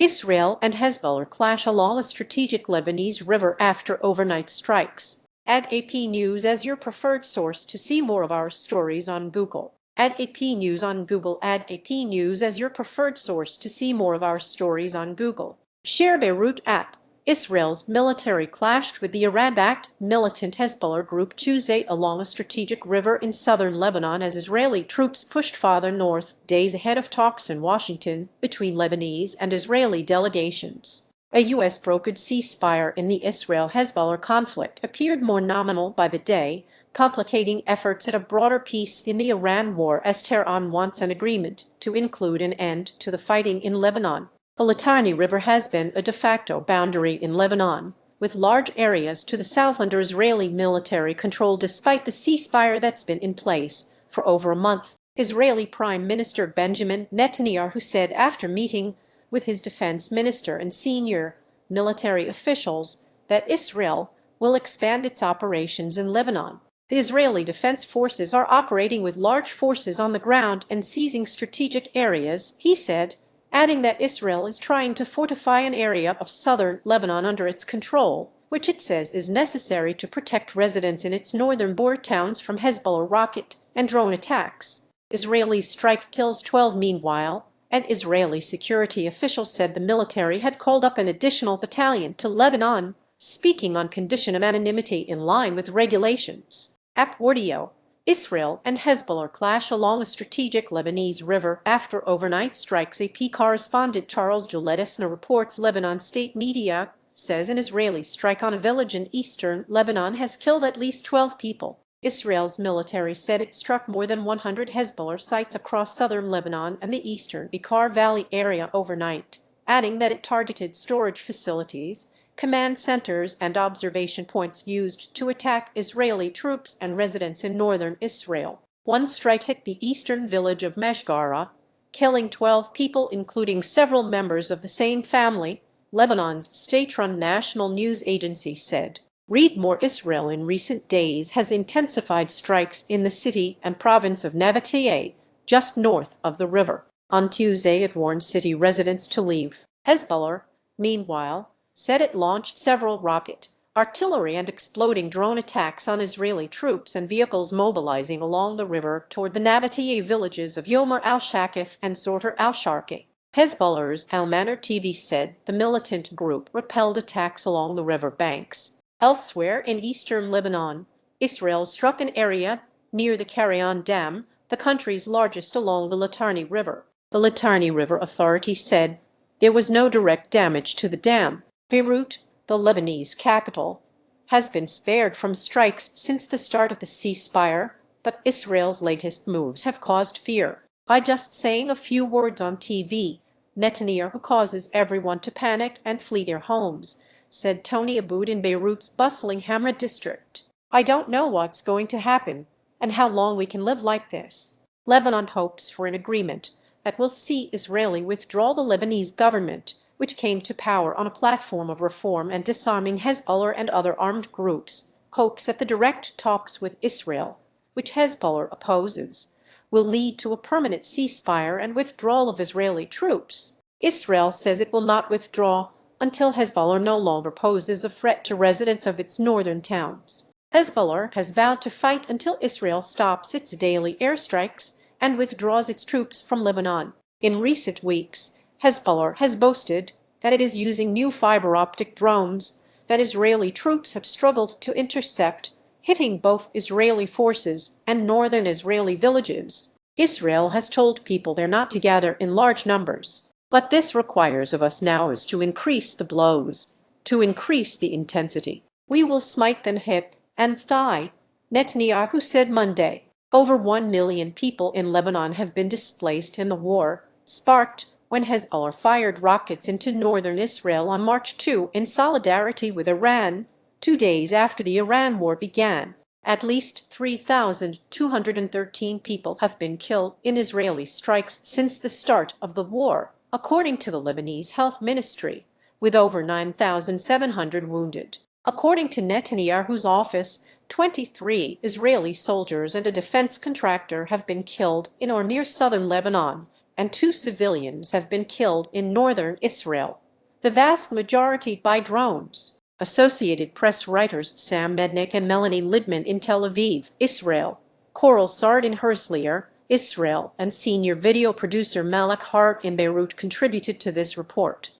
Israel and Hezbollah clash along a strategic Lebanese river after overnight strikes. Add AP News as your preferred source to see more of our stories on Google. Add AP News on Google. Add AP News as your preferred source to see more of our stories on Google. Share BEIRUT app. Israel's military clashed with the Iran-backed militant Hezbollah group Tuesday along a strategic river in southern Lebanon as Israeli troops pushed farther north, days ahead of talks in Washington between Lebanese and Israeli delegations. A U.S.-brokered ceasefire in the Israel-Hezbollah conflict appeared more nominal by the day, complicating efforts at a broader peace in the Iran war as Tehran wants an agreement to include an end to the fighting in Lebanon. The Litani River has been a de facto boundary in Lebanon, with large areas to the south under Israeli military control despite the ceasefire that's been in place for over a month, Israeli Prime Minister Benjamin Netanyahu said after meeting with his defense minister and senior military officials that Israel will expand its operations in Lebanon. The Israeli Defense Forces are operating with large forces on the ground and seizing strategic areas, he said, adding that Israel is trying to fortify an area of southern Lebanon under its control, which it says is necessary to protect residents in its northern border towns from Hezbollah rocket and drone attacks. Israeli strike kills 12. Meanwhile, an Israeli security official said the military had called up an additional battalion to Lebanon, speaking on condition of anonymity in line with regulations. App Audio. Israel and Hezbollah clash along a strategic Lebanese river after overnight strikes. AP correspondent Charles Duledesna reports Lebanon state media says an Israeli strike on a village in eastern Lebanon has killed at least 12 people. Israel's military said it struck more than 100 Hezbollah sites across southern Lebanon and the eastern Bekaa Valley area overnight, adding that it targeted storage facilities, command centers and observation points used to attack Israeli troops and residents in northern Israel. One strike hit the eastern village of Meshgara, killing 12 people including several members of the same family, Lebanon's state-run national news agency said. Read more. Israel in recent days has intensified strikes in the city and province of Nabateh, just north of the river. On Tuesday it warned city residents to leave. Hezbollah, meanwhile, said it launched several rocket, artillery and exploding drone attacks on Israeli troops and vehicles mobilizing along the river toward the Nabateh villages of Yomar al-Shakif and Sorter al-Sharqi. Hezbollah's Al-Manar TV said the militant group repelled attacks along the river banks. Elsewhere in eastern Lebanon, Israel struck an area near the Carrion Dam, the country's largest along the Litani River. The Litani River Authority said there was no direct damage to the dam. Beirut, the Lebanese capital, has been spared from strikes since the start of the ceasefire, but Israel's latest moves have caused fear. By just saying a few words on TV, Netanyahu causes everyone to panic and flee their homes, said Tony Aboud in Beirut's bustling Hamra district. I don't know what's going to happen and how long we can live like this. Lebanon hopes for an agreement that will see Israeli withdraw the Lebanese government, which came to power on a platform of reform and disarming Hezbollah and other armed groups, hopes that the direct talks with Israel, which Hezbollah opposes, will lead to a permanent ceasefire and withdrawal of Israeli troops. Israel says it will not withdraw until Hezbollah no longer poses a threat to residents of its northern towns. Hezbollah has vowed to fight until Israel stops its daily airstrikes and withdraws its troops from Lebanon. In recent weeks, Hezbollah has boasted that it is using new fiber-optic drones that Israeli troops have struggled to intercept, hitting both Israeli forces and northern Israeli villages. Israel has told people they're not to gather in large numbers. What this requires of us now is to increase the blows, to increase the intensity. We will smite them hip and thigh, Netanyahu said Monday. Over 1 million people in Lebanon have been displaced in the war, sparked when Hezbollah fired rockets into northern Israel on March 2 in solidarity with Iran, 2 days after the Iran war began. At least 3,213 people have been killed in Israeli strikes since the start of the war, according to the Lebanese Health Ministry, with over 9,700 wounded. According to Netanyahu's office, 23 Israeli soldiers and a defense contractor have been killed in or near southern Lebanon, and 2 civilians have been killed in northern Israel, the vast majority by drones. Associated Press writers Sam Mednick and Melanie Lidman in Tel Aviv, Israel, Coral Sard in Herzliya, Israel, and senior video producer Malak Hart in Beirut contributed to this report.